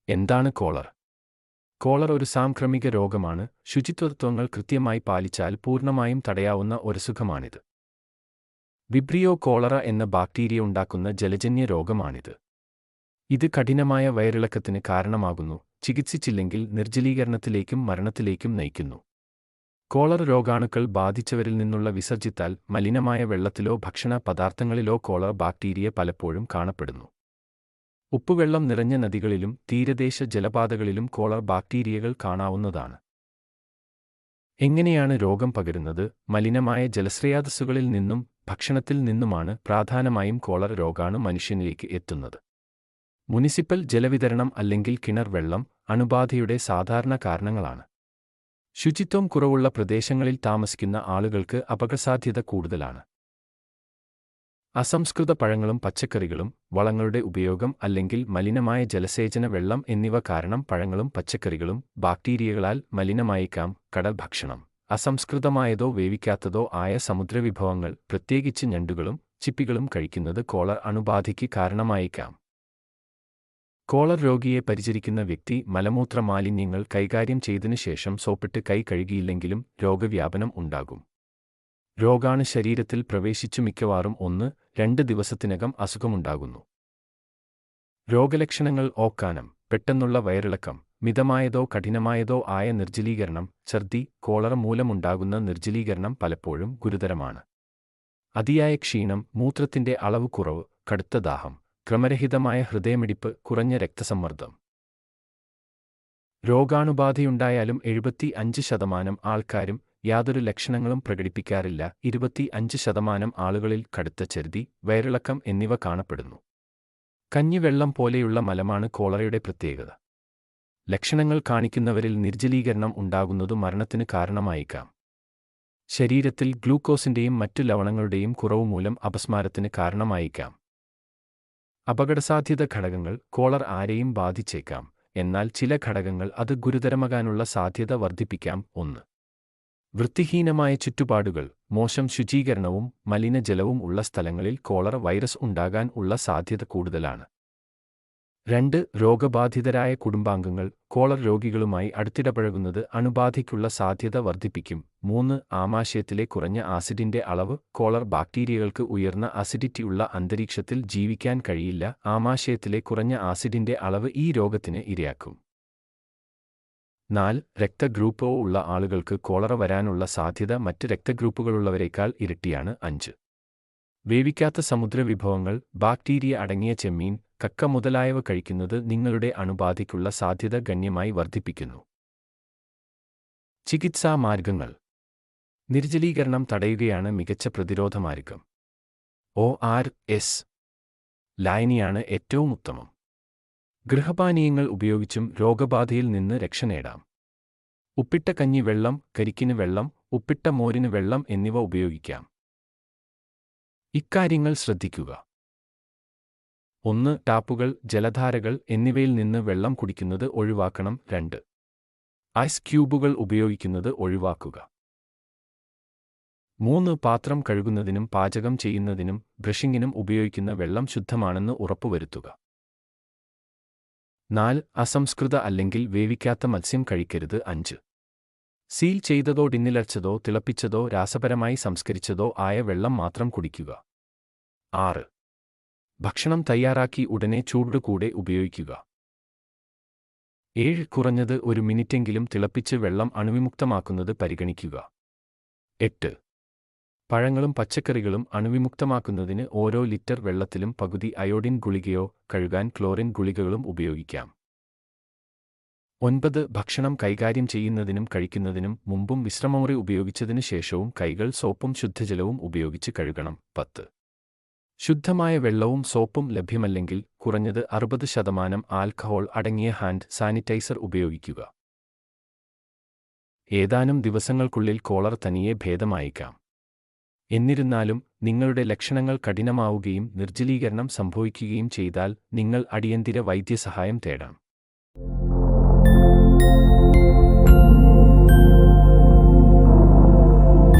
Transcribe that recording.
എന്താണ് collar? Collar ഒരു സാംക്രമിക രോഗമാണ്. ശുചിത്വതത്വങ്ങൾ കൃത്യമായി പാലിച്ചാൽ പൂർണ്ണമായും തടയാവുന്ന ഒരസുഖമാണിത്. വിബ്രിയോ കോളറ എന്ന ബാക്ടീരിയ ഉണ്ടാക്കുന്ന ജലജന്യ രോഗമാണിത്. ഇത് കഠിനമായ വയറിളക്കത്തിന് കാരണമാകുന്നു, ചികിത്സിച്ചില്ലെങ്കിൽ നിർജ്ജലീകരണത്തിലേക്കും മരണത്തിലേക്കും നയിക്കുന്നു. കോളർ രോഗാണുക്കൾ ബാധിച്ചവരിൽ നിന്നുള്ള വിസർജിത്താൽ മലിനമായ വെള്ളത്തിലോ ഭക്ഷണ പദാർത്ഥങ്ങളിലോ കോളർ ബാക്ടീരിയ പലപ്പോഴും കാണപ്പെടുന്നു. ഉപ്പുവെള്ളം നിറഞ്ഞ നദികളിലും തീരദേശ ജലപാതകളിലും കോളർ ബാക്ടീരിയകൾ കാണാവുന്നതാണ്. എങ്ങനെയാണ് രോഗം പകരുന്നത്? മലിനമായ ജലസ്രോതസ്സുകളിൽ നിന്നും ഭക്ഷണത്തിൽ നിന്നുമാണ് പ്രധാനമായും കോളർ രോഗാണു മനുഷ്യനിലേക്ക് എത്തുന്നത്. മുനിസിപ്പൽ ജലവിതരണം അല്ലെങ്കിൽ കിണർ വെള്ളം അണുബാധയുടെ സാധാരണ കാരണങ്ങളാണ്. ശുചിത്വം കുറവുള്ള പ്രദേശങ്ങളിൽ താമസിക്കുന്ന ആളുകൾക്ക് അപകടസാധ്യത കൂടുതലാണ്. അസംസ്കൃത പഴങ്ങളും പച്ചക്കറികളും, വളങ്ങളുടെ ഉപയോഗം അല്ലെങ്കിൽ മലിനമായ ജലസേചന വെള്ളം എന്നിവ കാരണം പഴങ്ങളും പച്ചക്കറികളും ബാക്ടീരിയകളാൽ മലിനമായേക്കാം. കടൽ ഭക്ഷണം, അസംസ്കൃതമായതോ വേവിക്കാത്തതോ ആയ സമുദ്രവിഭവങ്ങൾ, പ്രത്യേകിച്ച് ഞണ്ടുകളും ചിപ്പികളും കഴിക്കുന്നത് കോളർ അണുബാധയ്ക്ക് കാരണമായേക്കാം. കോളർ രോഗിയെ പരിചരിക്കുന്ന വ്യക്തി മലമൂത്ര മാലിന്യങ്ങൾ കൈകാര്യം ചെയ്തതിനു ശേഷം സോപ്പിട്ട് കൈ കഴുകിയില്ലെങ്കിലും രോഗവ്യാപനം ഉണ്ടാകും. രോഗാണു ശരീരത്തിൽ പ്രവേശിച്ചു മിക്കവാറും 1-2 ദിവസത്തിനകം അസുഖമുണ്ടാകുന്നു. രോഗലക്ഷണങ്ങൾ: ഓക്കാനം, പെട്ടെന്നുള്ള വയറിളക്കം, മിതമായതോ കഠിനമായതോ ആയ നിർജ്ജലീകരണം, ഛർദി. കോളറ മൂലമുണ്ടാകുന്ന നിർജ്ജലീകരണം പലപ്പോഴും ഗുരുതരമാണ്. അതിയായ ക്ഷീണം, മൂത്രത്തിന്റെ അളവ് കുറവ്, കടുത്ത ദാഹം, ക്രമരഹിതമായ ഹൃദയമിടിപ്പ്, കുറഞ്ഞ രക്തസമ്മർദ്ദം. രോഗാണുബാധയുണ്ടായാലും 75% ആൾക്കാരും യാതൊരു ലക്ഷണങ്ങളും പ്രകടിപ്പിക്കാറില്ല. 25% ആളുകളിൽ കടുത്ത ഛർദി, വയറിളക്കം എന്നിവ കാണപ്പെടുന്നു. കഞ്ഞിവെള്ളം പോലെയുള്ള മലമാണ് കോളറയുടെ പ്രത്യേകത. ലക്ഷണങ്ങൾ കാണിക്കുന്നവരിൽ നിർജ്ജലീകരണം ഉണ്ടാകുന്നതു മരണത്തിന് കാരണമായേക്കാം. ശരീരത്തിൽ ഗ്ലൂക്കോസിന്റെയും മറ്റു ലവണങ്ങളുടെയും കുറവ് മൂലം അപസ്മാരത്തിന് കാരണമായേക്കാം. അപകടസാധ്യത ഘടകങ്ങൾ: കോളർ ആരെയും ബാധിച്ചേക്കാം, എന്നാൽ ചില ഘടകങ്ങൾ അത് ഗുരുതരമാകാനുള്ള സാധ്യത വർദ്ധിപ്പിക്കാം. 1. വൃത്തിഹീനമായ ചുറ്റുപാടുകൾ, മോശം ശുചീകരണവും മലിനജലവും ഉള്ള സ്ഥലങ്ങളിൽ കോളർ വൈറസ് ഉണ്ടാകാൻ ഉള്ള സാധ്യത കൂടുതലാണ്. 2. രോഗബാധിതരായ കുടുംബാംഗങ്ങൾ കോളർ രോഗികളുമായി അടുത്തിടപഴകുന്നത് അണുബാധയ്ക്കുള്ള സാധ്യത വർദ്ധിപ്പിക്കും. 3. ആമാശയത്തിലെ കുറഞ്ഞ ആസിഡിന്റെ അളവ് കോളർ ബാക്ടീരിയകൾക്ക് ഉയർന്ന അസിഡിറ്റി ഉള്ള അന്തരീക്ഷത്തിൽ ജീവിക്കാൻ കഴിയില്ല. ആമാശയത്തിലെ കുറഞ്ഞ ആസിഡിന്റെ അളവ് ഈ രോഗത്തിന് ഇരയാക്കും. 4. രക്തഗ്രൂപ്പ് O ഉള്ള ആളുകൾക്ക് കോളറ വരാനുള്ള സാധ്യത മറ്റ് രക്തഗ്രൂപ്പുകളുള്ളവരേക്കാൾ ഇരട്ടിയാണ്. 5. വേവിക്കാത്ത സമുദ്രവിഭവങ്ങൾ, ബാക്ടീരിയ അടങ്ങിയ ചെമ്മീൻ, കക്ക മുതലായവ കഴിക്കുന്നത് നിങ്ങളുടെ അണുബാധയ്ക്കുള്ള സാധ്യത ഗണ്യമായി വർദ്ധിപ്പിക്കുന്നു. ചികിത്സാ മാർഗങ്ങൾ: നിർജ്ജലീകരണം തടയുകയാണ് മികച്ച പ്രതിരോധ മാർഗം. ORS ലായനിയാണ് ഏറ്റവും ഉത്തമം. ഗൃഹപാനീയങ്ങൾ ഉപയോഗിച്ചും രോഗബാധയിൽ നിന്ന് രക്ഷ നേടാം. ഉപ്പിട്ട കഞ്ഞി വെള്ളം, കരിക്കിന് വെള്ളം, ഉപ്പിട്ട മോരിന് വെള്ളം എന്നിവ ഉപയോഗിക്കാം. ഇക്കാര്യങ്ങൾ ശ്രദ്ധിക്കുക. 1. ടാപ്പുകൾ, ജലധാരകൾ എന്നിവയിൽ നിന്ന് വെള്ളം കുടിക്കുന്നത് ഒഴിവാക്കണം. 2. ഐസ് ക്യൂബുകൾ ഉപയോഗിക്കുന്നത് ഒഴിവാക്കുക. 3. പാത്രം കഴുകുന്നതിനും പാചകം ചെയ്യുന്നതിനും ബ്രഷിങ്ങിനും ഉപയോഗിക്കുന്ന വെള്ളം ശുദ്ധമാണെന്ന് ഉറപ്പുവരുത്തുക. 4. അസംസ്കൃത അല്ലെങ്കിൽ വേവിക്കാത്ത മത്സ്യം കഴിക്കരുത്. 5. സീൽ ചെയ്തതോ ടിന്നിലടച്ചതോ തിളപ്പിച്ചതോ രാസപരമായി സംസ്കരിച്ചതോ ആയ വെള്ളം മാത്രം കുടിക്കുക. 6. ഭക്ഷണം തയ്യാറാക്കി ഉടനെ ചൂടോടുകൂടെ ഉപയോഗിക്കുക. 7. കുറഞ്ഞത് 1 മിനിറ്റെങ്കിലും തിളപ്പിച്ച് വെള്ളം അണുവിമുക്തമാക്കുന്നത് പരിഗണിക്കുക. 8. പഴങ്ങളും പച്ചക്കറികളും അണുവിമുക്തമാക്കുന്നതിന് ഓരോ ലിറ്റർ വെള്ളത്തിലും പകുതി അയോഡിൻ ഗുളികയോ കഴുകാൻ ക്ലോറിൻ ഗുളികകളും ഉപയോഗിക്കാം. 9. ഭക്ഷണം കൈകാര്യം ചെയ്യുന്നതിനും കഴിക്കുന്നതിനും മുമ്പും വിശ്രമമുറി ഉപയോഗിച്ചതിനു ശേഷവും കൈകൾ സോപ്പും ശുദ്ധജലവും ഉപയോഗിച്ച് കഴുകണം. 10. ശുദ്ധമായ വെള്ളവും സോപ്പും ലഭ്യമല്ലെങ്കിൽ കുറഞ്ഞത് 60% ആൽക്കഹോൾ അടങ്ങിയ ഹാൻഡ് സാനിറ്റൈസർ ഉപയോഗിക്കുക. ഏതാനും ദിവസങ്ങൾക്കുള്ളിൽ കോളർ തനിയെ ഭേദമായേക്കാം. എന്നിരുന്നാലും നിങ്ങളുടെ ലക്ഷണങ്ങൾ കഠിനമാവുകയും നിർജ്ജലീകരണം സംഭവിക്കുകയും ചെയ്താൽ നിങ്ങൾ അടിയന്തര വൈദ്യസഹായം തേടണം.